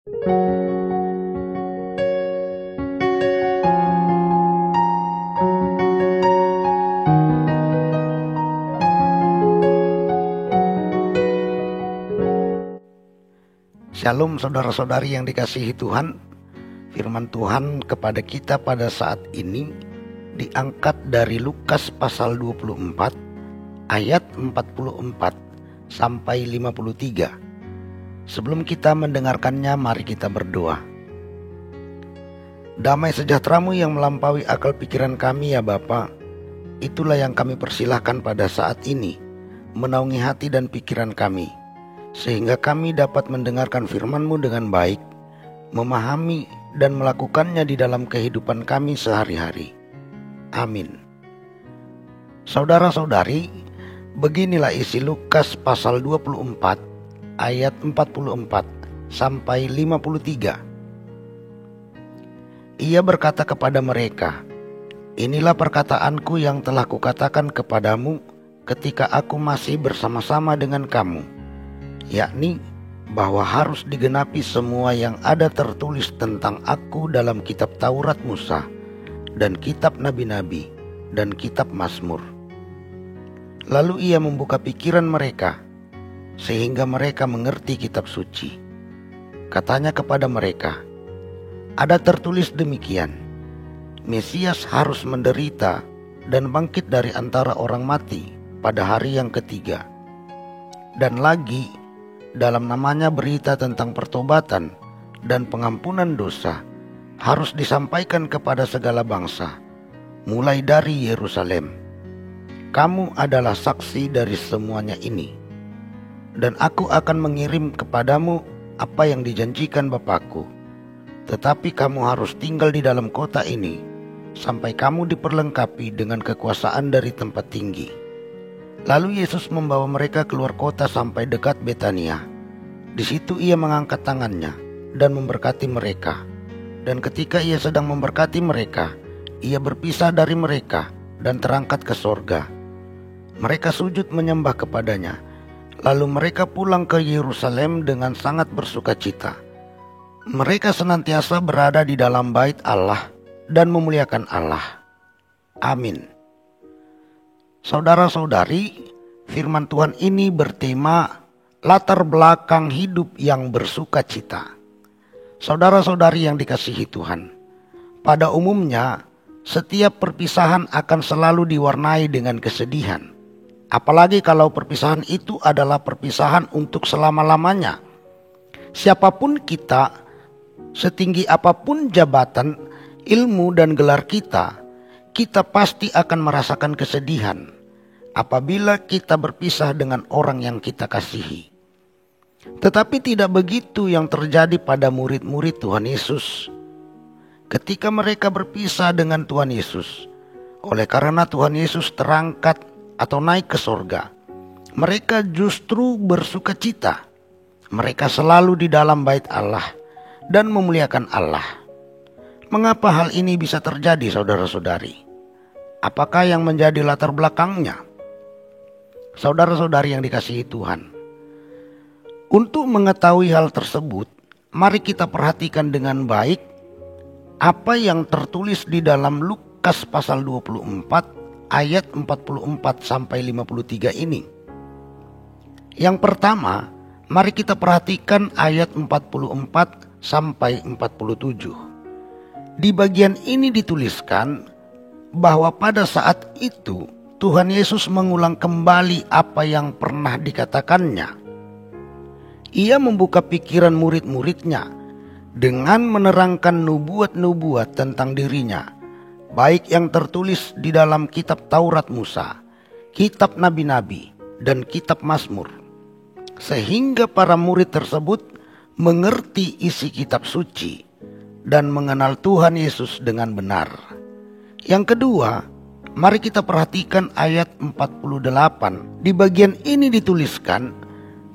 Shalom saudara-saudari yang dikasihi Tuhan. Firman Tuhan kepada kita pada saat ini diangkat dari Lukas pasal 24 ayat 44 sampai 53. Sebelum kita mendengarkannya, mari kita berdoa. Damai sejahtera-Mu yang melampaui akal pikiran kami ya Bapa, itulah yang kami persilahkan pada saat ini, menaungi hati dan pikiran kami, sehingga kami dapat mendengarkan firman-Mu dengan baik, memahami dan melakukannya di dalam kehidupan kami sehari-hari. Amin. Saudara-saudari, beginilah isi Lukas pasal 24 ayat 44 sampai 53. Ia berkata kepada mereka, "Inilah perkataanku yang telah kukatakan kepadamu ketika aku masih bersama-sama dengan kamu, yakni bahwa harus digenapi semua yang ada tertulis tentang aku dalam kitab Taurat Musa dan kitab Nabi-Nabi dan kitab Mazmur." Lalu ia membuka pikiran mereka sehingga mereka mengerti kitab suci. Katanya kepada mereka, "Ada tertulis demikian, Mesias harus menderita dan bangkit dari antara orang mati pada hari yang ketiga. Dan lagi, dalam namanya berita tentang pertobatan dan pengampunan dosa harus disampaikan kepada segala bangsa, mulai dari Yerusalem. Kamu adalah saksi dari semuanya ini. Dan aku akan mengirim kepadamu apa yang dijanjikan Bapakku. Tetapi kamu harus tinggal di dalam kota ini sampai kamu diperlengkapi dengan kekuasaan dari tempat tinggi." Lalu Yesus membawa mereka keluar kota sampai dekat Betania. Di situ ia mengangkat tangannya dan memberkati mereka. Dan ketika ia sedang memberkati mereka, ia berpisah dari mereka dan terangkat ke sorga. Mereka sujud menyembah kepadanya. Lalu mereka pulang ke Yerusalem dengan sangat bersukacita. Mereka senantiasa berada di dalam bait Allah dan memuliakan Allah. Amin. Saudara-saudari, firman Tuhan ini bertema latar belakang hidup yang bersukacita. Saudara-saudari yang dikasihi Tuhan, pada umumnya setiap perpisahan akan selalu diwarnai dengan kesedihan. Apalagi kalau perpisahan itu adalah perpisahan untuk selama-lamanya. Siapapun kita, setinggi apapun jabatan, ilmu dan gelar kita, kita pasti akan merasakan kesedihan apabila kita berpisah dengan orang yang kita kasihi. Tetapi tidak begitu yang terjadi pada murid-murid Tuhan Yesus. Ketika mereka berpisah dengan Tuhan Yesus, oleh karena Tuhan Yesus terangkat atau naik ke sorga, mereka justru bersukacita. Mereka selalu di dalam bait Allah dan memuliakan Allah. Mengapa hal ini bisa terjadi, saudara-saudari? Apakah yang menjadi latar belakangnya? Saudara-saudari yang dikasihi Tuhan, untuk mengetahui hal tersebut, mari kita perhatikan dengan baik apa yang tertulis di dalam Lukas pasal 24 ayat 44 sampai 53 ini. Yang pertama, mari kita perhatikan ayat 44 sampai 47. Di bagian ini dituliskan bahwa pada saat itu Tuhan Yesus mengulang kembali apa yang pernah dikatakannya. Ia membuka pikiran murid-muridnya dengan menerangkan nubuat-nubuat tentang dirinya, baik yang tertulis di dalam kitab Taurat Musa, kitab Nabi-Nabi, dan kitab Mazmur, sehingga para murid tersebut mengerti isi kitab suci dan mengenal Tuhan Yesus dengan benar. Yang kedua, mari kita perhatikan ayat 48. Di bagian ini dituliskan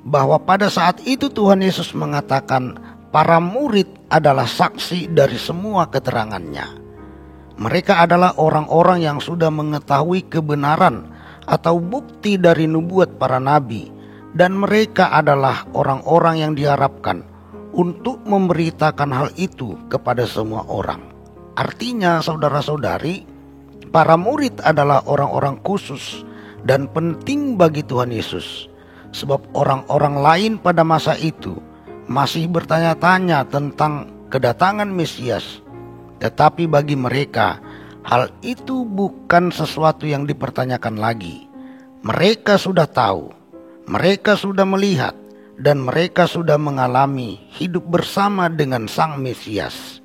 bahwa pada saat itu Tuhan Yesus mengatakan para murid adalah saksi dari semua keterangannya. Mereka adalah orang-orang yang sudah mengetahui kebenaran atau bukti dari nubuat para nabi, dan mereka adalah orang-orang yang diharapkan untuk memberitakan hal itu kepada semua orang. Artinya saudara-saudari, para murid adalah orang-orang khusus dan penting bagi Tuhan Yesus. Sebab orang-orang lain pada masa itu masih bertanya-tanya tentang kedatangan Mesias. Tetapi bagi mereka, hal itu bukan sesuatu yang dipertanyakan lagi. Mereka sudah tahu, mereka sudah melihat, dan mereka sudah mengalami hidup bersama dengan Sang Mesias.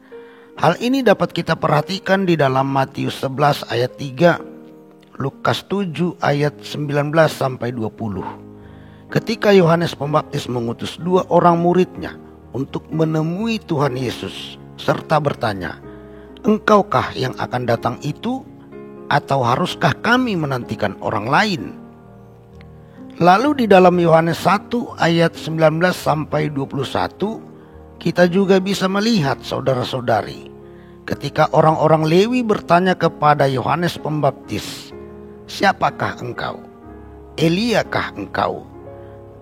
Hal ini dapat kita perhatikan di dalam Matius 11 ayat 3, Lukas 7 ayat 19 sampai 20. Ketika Yohanes Pembaptis mengutus 2 orang muridnya untuk menemui Tuhan Yesus serta bertanya, "Engkaukah yang akan datang itu, atau haruskah kami menantikan orang lain?" Lalu di dalam Yohanes 1 ayat 19 sampai 21, kita juga bisa melihat saudara-saudari, ketika orang-orang Lewi bertanya kepada Yohanes Pembaptis, "Siapakah engkau? Eliakah engkau?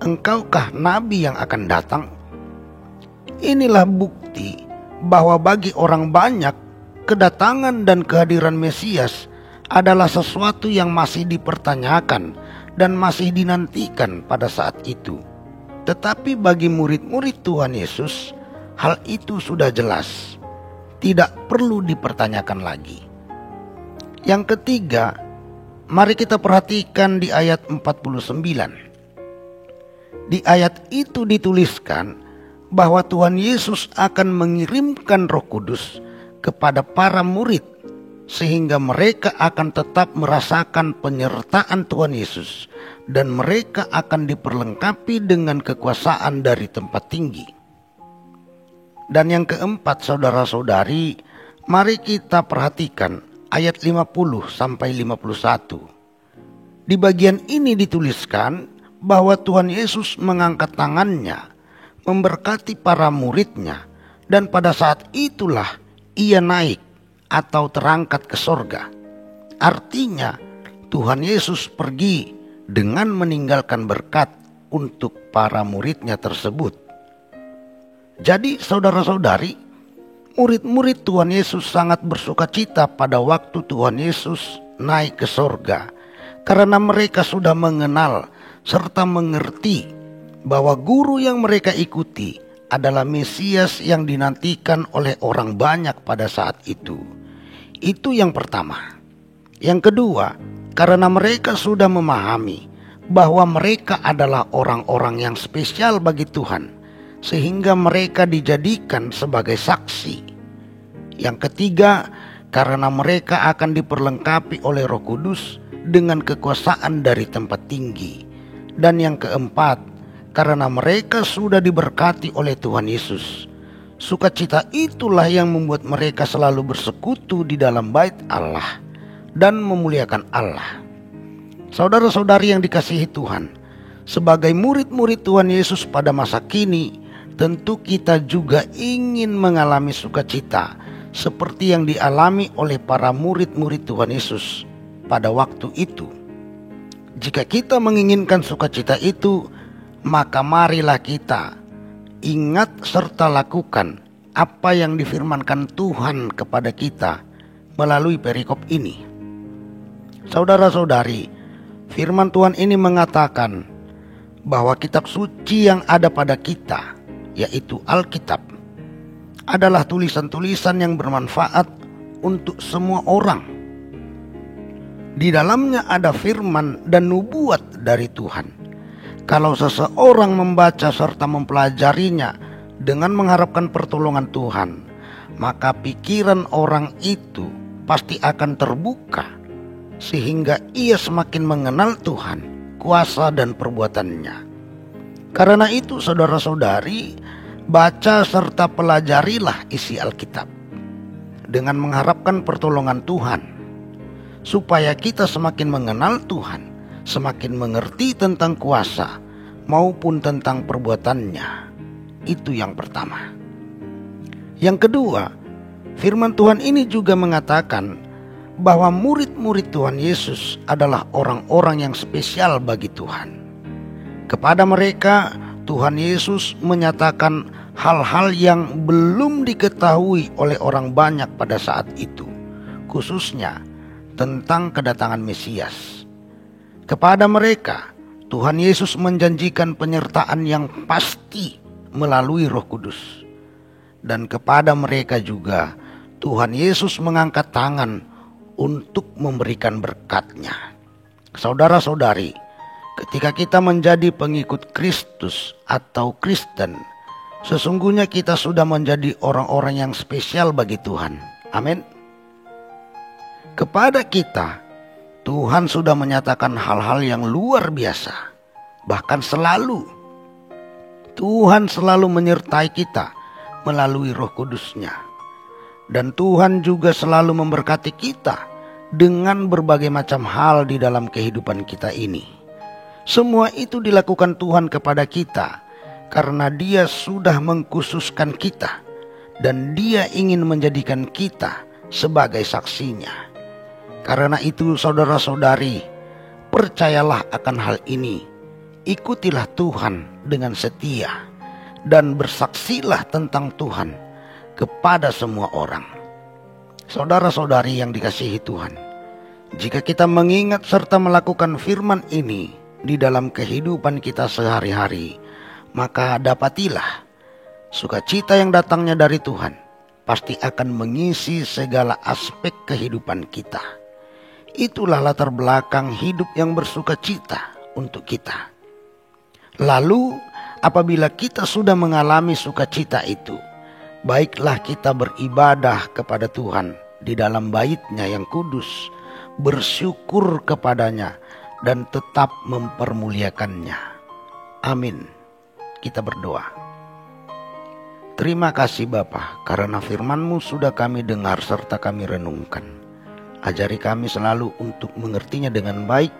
Engkaukah nabi yang akan datang?" Inilah bukti bahwa bagi orang banyak, kedatangan dan kehadiran Mesias adalah sesuatu yang masih dipertanyakan dan masih dinantikan pada saat itu. Tetapi bagi murid-murid Tuhan Yesus, hal itu sudah jelas, tidak perlu dipertanyakan lagi. Yang ketiga, mari kita perhatikan di ayat 49. Di ayat itu dituliskan bahwa Tuhan Yesus akan mengirimkan Roh Kudus kepada para murid, sehingga mereka akan tetap merasakan penyertaan Tuhan Yesus dan mereka akan diperlengkapi dengan kekuasaan dari tempat tinggi. Dan yang keempat, saudara-saudari, mari kita perhatikan ayat 50 sampai 51. Di bagian ini dituliskan bahwa Tuhan Yesus mengangkat tangannya memberkati para muridnya, dan pada saat itulah ia naik atau terangkat ke sorga. Artinya Tuhan Yesus pergi dengan meninggalkan berkat untuk para muridnya tersebut. Jadi saudara-saudari, murid-murid Tuhan Yesus sangat bersukacita pada waktu Tuhan Yesus naik ke sorga, karena mereka sudah mengenal serta mengerti bahwa guru yang mereka ikuti adalah Mesias yang dinantikan oleh orang banyak pada saat itu. Itu yang pertama. Yang kedua, karena mereka sudah memahami bahwa mereka adalah orang-orang yang spesial bagi Tuhan, sehingga mereka dijadikan sebagai saksi. Yang ketiga, karena mereka akan diperlengkapi oleh Roh Kudus dengan kekuasaan dari tempat tinggi. Dan yang keempat, karena mereka sudah diberkati oleh Tuhan Yesus. Sukacita itulah yang membuat mereka selalu bersekutu di dalam bait Allah dan memuliakan Allah. Saudara-saudari yang dikasihi Tuhan, sebagai murid-murid Tuhan Yesus pada masa kini, tentu kita juga ingin mengalami sukacita seperti yang dialami oleh para murid-murid Tuhan Yesus pada waktu itu. Jika kita menginginkan sukacita itu, maka marilah kita ingat serta lakukan apa yang difirmankan Tuhan kepada kita melalui perikop ini. Saudara-saudari, firman Tuhan ini mengatakan bahwa kitab suci yang ada pada kita, yaitu Alkitab, adalah tulisan-tulisan yang bermanfaat untuk semua orang. Di dalamnya ada firman dan nubuat dari Tuhan. Kalau seseorang membaca serta mempelajarinya dengan mengharapkan pertolongan Tuhan, maka pikiran orang itu pasti akan terbuka, sehingga ia semakin mengenal Tuhan, kuasa dan perbuatannya. Karena itu saudara-saudari, baca serta pelajarilah isi Alkitab dengan mengharapkan pertolongan Tuhan, supaya kita semakin mengenal Tuhan, semakin mengerti tentang kuasa maupun tentang perbuatannya. Itu yang pertama. Yang kedua, firman Tuhan ini juga mengatakan bahwa murid-murid Tuhan Yesus adalah orang-orang yang spesial bagi Tuhan. Kepada mereka, Tuhan Yesus menyatakan hal-hal yang belum diketahui oleh orang banyak pada saat itu, khususnya tentang kedatangan Mesias. Kepada mereka, Tuhan Yesus menjanjikan penyertaan yang pasti melalui Roh Kudus. Dan kepada mereka juga, Tuhan Yesus mengangkat tangan untuk memberikan berkat-Nya. Saudara-saudari, ketika kita menjadi pengikut Kristus atau Kristen, sesungguhnya kita sudah menjadi orang-orang yang spesial bagi Tuhan. Amin. Kepada kita, Tuhan sudah menyatakan hal-hal yang luar biasa. Bahkan selalu, Tuhan selalu menyertai kita melalui Roh Kudus-Nya. Dan Tuhan juga selalu memberkati kita dengan berbagai macam hal di dalam kehidupan kita ini. Semua itu dilakukan Tuhan kepada kita karena Dia sudah mengkhususkan kita dan Dia ingin menjadikan kita sebagai saksinya. Karena itu saudara-saudari, percayalah akan hal ini. Ikutilah Tuhan dengan setia dan bersaksilah tentang Tuhan kepada semua orang. Saudara-saudari yang dikasihi Tuhan, jika kita mengingat serta melakukan firman ini di dalam kehidupan kita sehari-hari, maka dapatilah sukacita yang datangnya dari Tuhan pasti akan mengisi segala aspek kehidupan kita. Itulah latar belakang hidup yang bersukacita untuk kita. Lalu apabila kita sudah mengalami sukacita itu, baiklah kita beribadah kepada Tuhan di dalam bait-Nya yang kudus, bersyukur kepadanya dan tetap mempermuliakannya. Amin. Kita berdoa. Terima kasih Bapa, karena firman-Mu sudah kami dengar serta kami renungkan. Ajari kami selalu untuk mengertinya dengan baik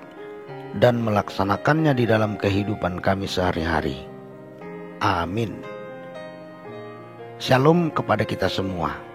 dan melaksanakannya di dalam kehidupan kami sehari-hari. Amin. Shalom kepada kita semua.